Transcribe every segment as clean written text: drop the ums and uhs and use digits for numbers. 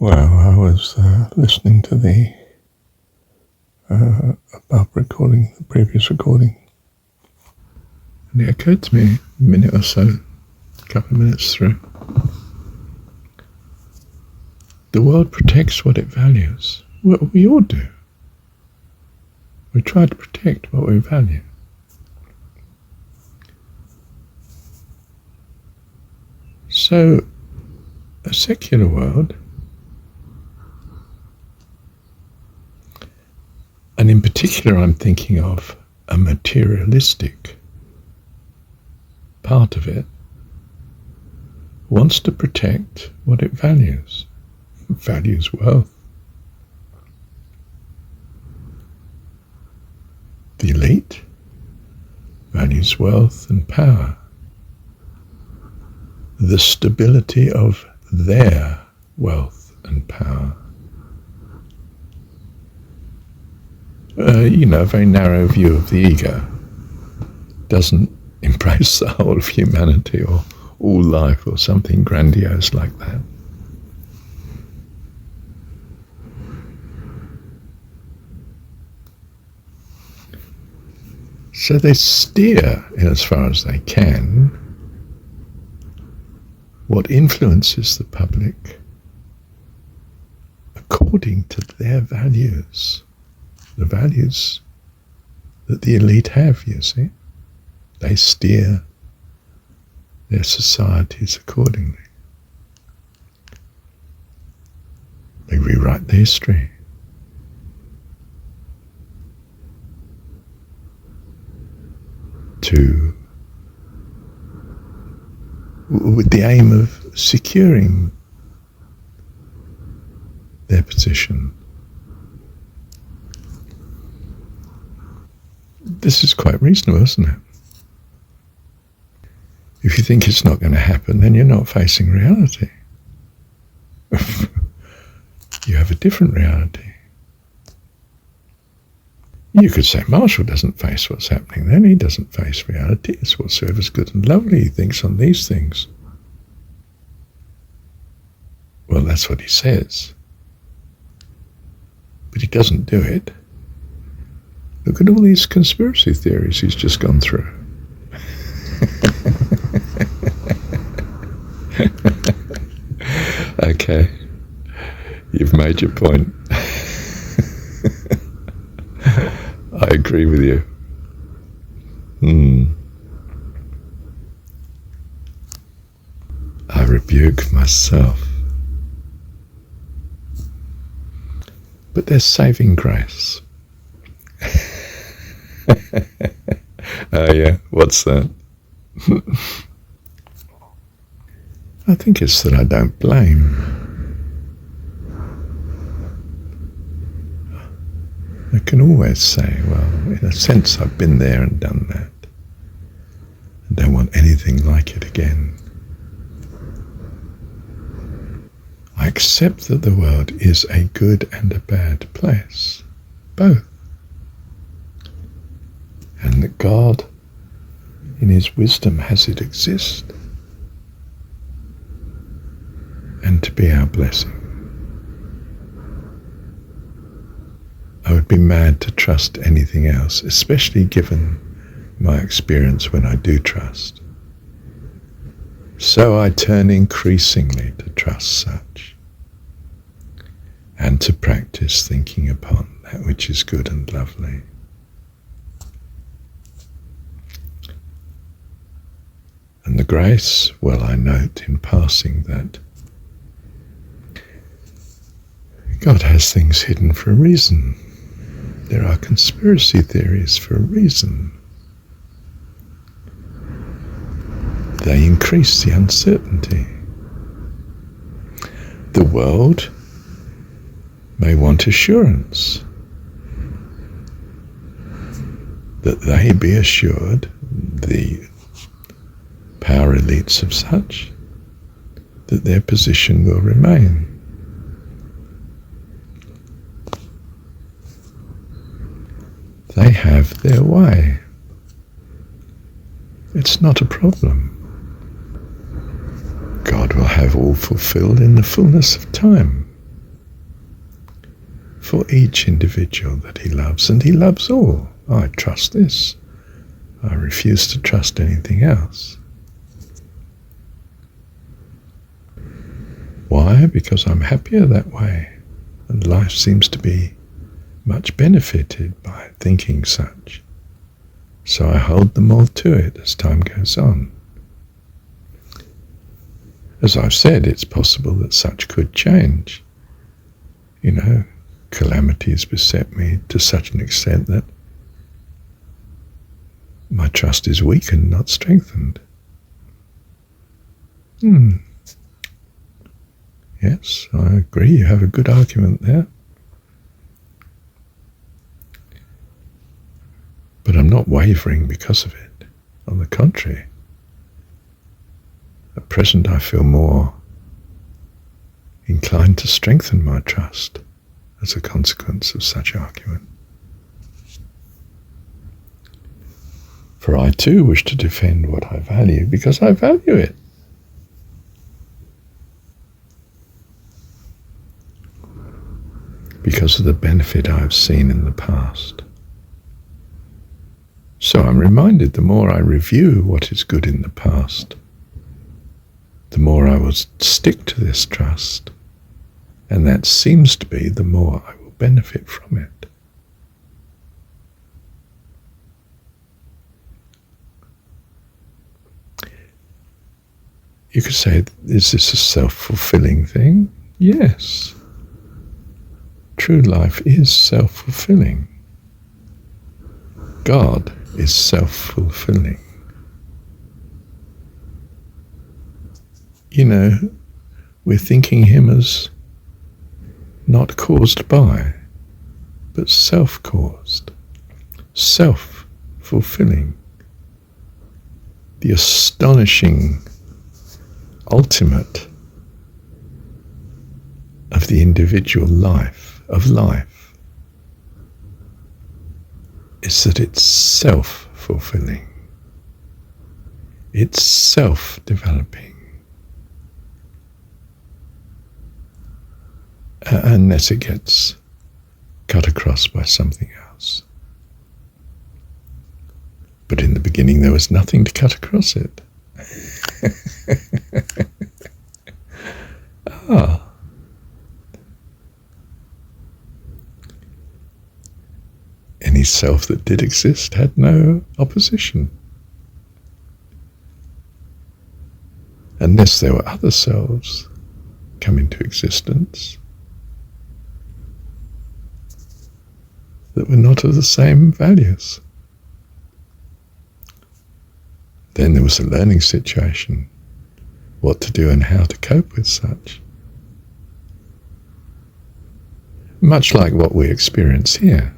Well, I was listening to the above recording, the previous recording, and it occurred to me a minute or so, a couple of minutes through. The world protects what it values. Well, we all do. We try to protect what we value. So, a secular world, and in particular I'm thinking of a materialistic part of it, wants to protect what it values. It values wealth. The elite values wealth and power. The stability of their wealth and power. A very narrow view of the ego doesn't embrace the whole of humanity or all life or something grandiose like that. So they steer, in as far as they can, what influences the public according to their values. The values that the elite have, you see. They steer their societies accordingly. They rewrite the history. With the aim of securing their position. This is quite reasonable, isn't it? If you think it's not going to happen, then you're not facing reality. You have a different reality. You could say Marshall doesn't face what's happening then. He doesn't face reality. It's whatsoever's good and lovely. He thinks on these things. Well, that's what he says. But he doesn't do it. Look at all these conspiracy theories he's just gone through. Okay. You've made your point. I agree with you. I rebuke myself. But there's saving grace. Oh yeah, what's that? I think it's that I don't blame. I can always say, well, in a sense I've been there and done that. I don't want anything like it again. I accept that the world is a good and a bad place, both. And that God, in his wisdom, has it exist and to be our blessing. I would be mad to trust anything else, especially given my experience when I do trust. So I turn increasingly to trust such, and to practice thinking upon that which is good and lovely. And the grace, well, I note in passing that God has things hidden for a reason. There are conspiracy theories for a reason. They increase the uncertainty. The world may want assurance that they be assured, the power elites of such, that their position will remain. They have their way. It's not a problem. God will have all fulfilled in the fullness of time. for each individual that he loves, and he loves all. I trust this. I refuse to trust anything else. Why? Because I'm happier that way, and life seems to be much benefited by thinking such. So I hold them all to it as time goes on. As I've said, it's possible that such could change. Calamities beset me to such an extent that my trust is weakened, not strengthened. Yes, I agree. You have a good argument there. But I'm not wavering because of it. On the contrary, at present I feel more inclined to strengthen my trust as a consequence of such argument. For I too wish to defend what I value because I value it. Because of the benefit I have seen in the past. So I'm reminded the more I review what is good in the past, the more I will stick to this trust, and that seems to be the more I will benefit from it. You could say, is this a self-fulfilling thing? Yes. True life is self-fulfilling. God is self-fulfilling. We're thinking him as not caused by, but self-caused, self-fulfilling. The astonishing ultimate of the individual life, is that it's self-fulfilling. It's self-developing. Unless it gets cut across by something else. But in the beginning there was nothing to cut across it. Any self that did exist had no opposition. Unless there were other selves come into existence that were not of the same values. Then there was a learning situation, what to do and how to cope with such. Much like what we experience here.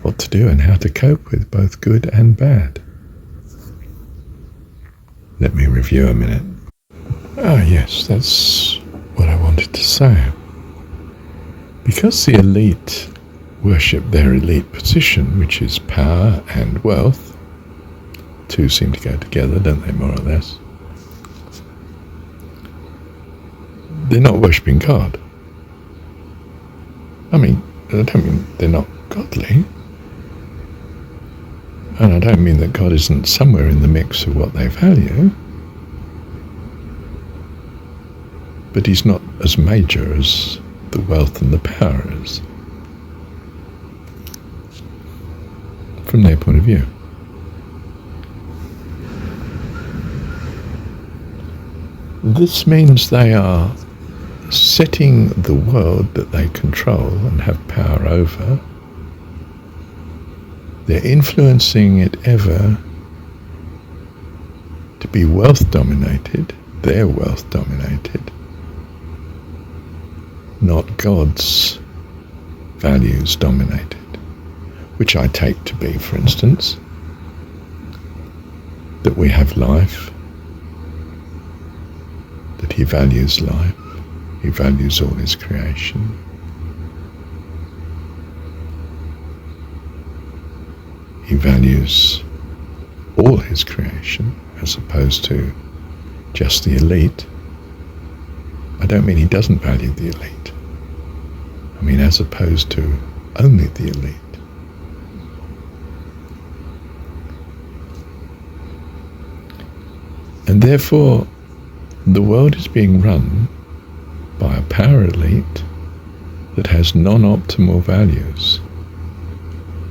What to do and how to cope with both good and bad. Let me review a minute. Yes, that's what I wanted to say. Because the elite worship their elite position, which is power and wealth, two seem to go together, don't they, more or less? They're not worshipping God. I don't mean they're not godly. And I don't mean that God isn't somewhere in the mix of what they value. But he's not as major as the wealth and the power is, from their point of view. This means they are setting the world that they control and have power over. They're influencing it ever to be wealth dominated, their wealth dominated, not God's values dominated, which I take to be, for instance, that we have life, that he values life, he values all his creation. He values all his creation as opposed to just the elite. I don't mean he doesn't value the elite. I mean, as opposed to only the elite. And therefore, the world is being run by a power elite that has non-optimal values.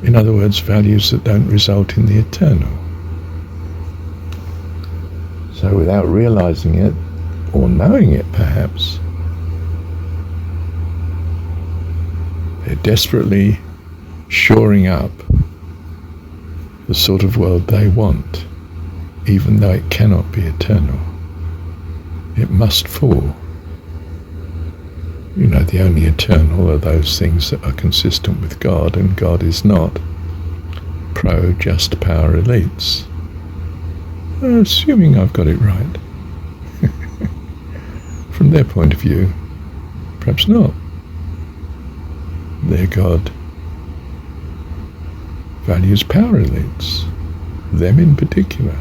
In other words, values that don't result in the eternal. So without realizing it, or knowing it perhaps, they're desperately shoring up the sort of world they want, even though it cannot be eternal. It must fall. You know, the only eternal are those things that are consistent with God, and God is not pro-just power elites. Assuming I've got it right. From their point of view, perhaps not. Their God values power elites, them in particular,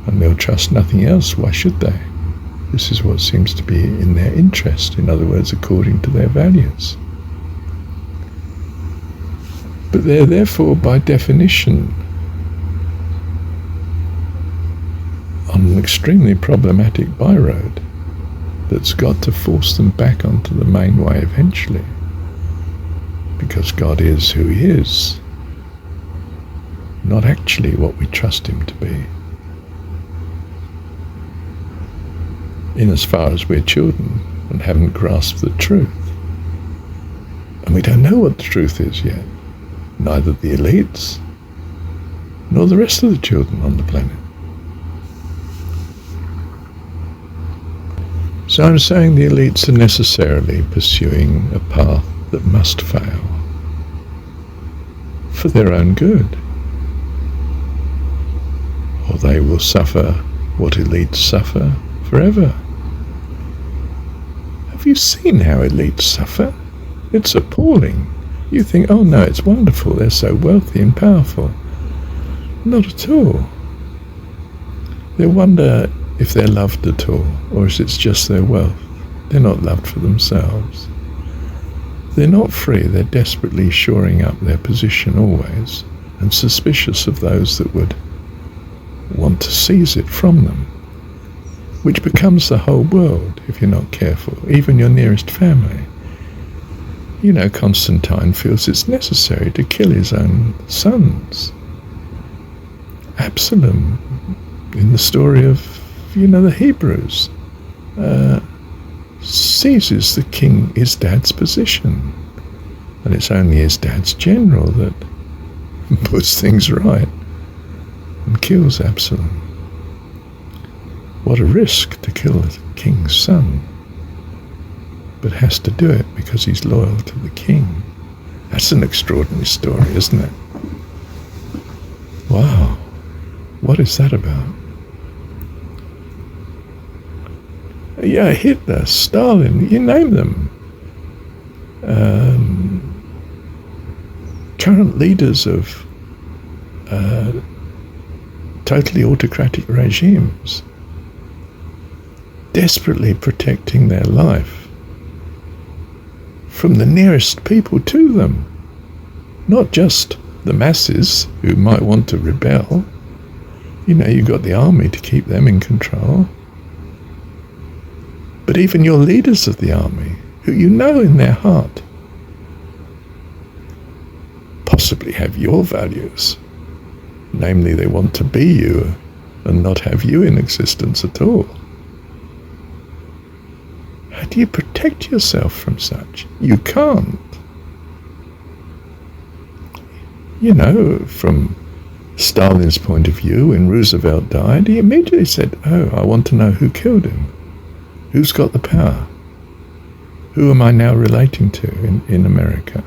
and they'll trust nothing else. Why should they? This is what seems to be in their interest, in other words, according to their values. But they're therefore, by definition, on an extremely problematic byroad that's got to force them back onto the main way eventually, because God is who He is, not actually what we trust Him to be. In as far as we're children and haven't grasped the truth. And we don't know what the truth is yet. Neither the elites nor the rest of the children on the planet. So I'm saying the elites are necessarily pursuing a path that must fail for their own good, or they will suffer what elites suffer forever. Have you seen how elites suffer? It's appalling. You think, oh no, it's wonderful, they're so wealthy and powerful. Not at all. They wonder if they're loved at all, or if it's just their wealth. They're not loved for themselves. They're not free, they're desperately shoring up their position always, and suspicious of those that would want to seize it from them, which becomes the whole world if you're not careful, even your nearest family. You know, Constantine feels it's necessary to kill his own sons. Absalom, in the story of, the Hebrews, seizes his dad's position. And it's only his dad's general that puts things right and kills Absalom. What a risk to kill the king's son, but has to do it because he's loyal to the king. That's an extraordinary story, isn't it? Wow, what is that about? Yeah, Hitler, Stalin, you name them. Current leaders of totally autocratic regimes, desperately protecting their life from the nearest people to them, not just the masses who might want to rebel. You've got the army to keep them in control, but even your leaders of the army, who in their heart possibly have your values, namely they want to be you and not have you in existence at all. How do you protect yourself from such? You can't. From Stalin's point of view, when Roosevelt died, he immediately said, oh, I want to know who killed him. Who's got the power? Who am I now relating to in America?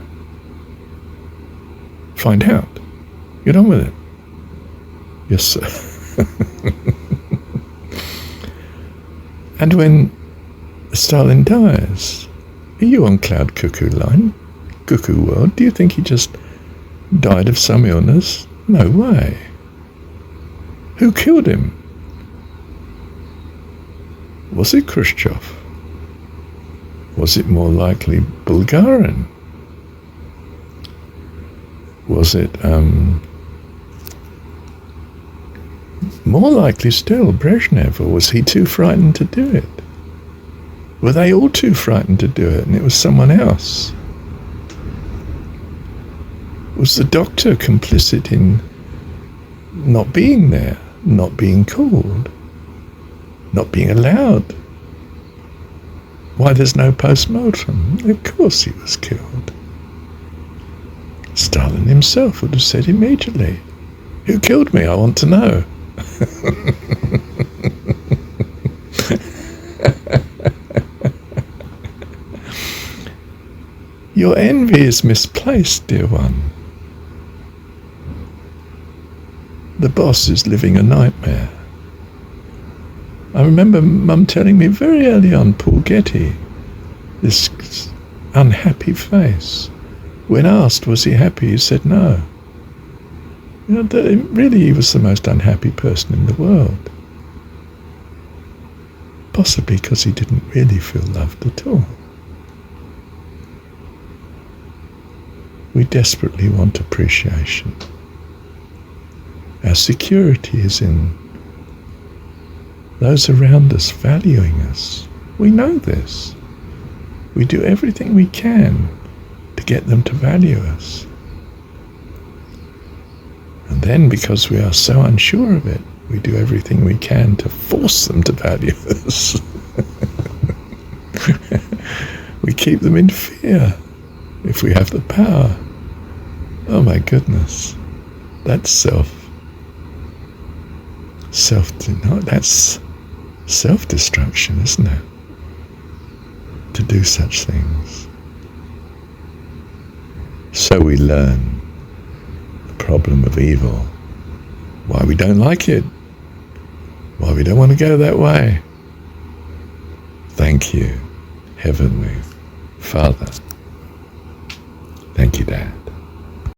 Find out. Get on with it. Yes, sir. And when Stalin dies, are you on cloud cuckoo line? Cuckoo world? Do you think he just died of some illness? No way. Who killed him? Was it Khrushchev? Was it more likely Bulgarian? Was it more likely still Brezhnev, or was he too frightened to do it? Were they all too frightened to do it and it was someone else? Was the doctor complicit in not being there, not being called, not being allowed? Why there's no post-mortem? Of course he was killed. Stalin himself would have said immediately, "Who killed me? I want to know." Your envy is misplaced, dear one. The boss is living a nightmare. I remember Mum telling me very early on, Paul Getty, this unhappy face. When asked was he happy, he said no. You know, really he was the most unhappy person in the world. Possibly because he didn't really feel loved at all. We desperately want appreciation. Our security is in those around us valuing us. We know this. We do everything we can to get them to value us. And then, because we are so unsure of it, we do everything we can to force them to value us. We keep them in fear if we have the power. Oh my goodness. That's that's self-destruction, isn't it? To do such things. So we learn the problem of evil, why we don't like it, why we don't want to go that way. Thank you, Heavenly Father.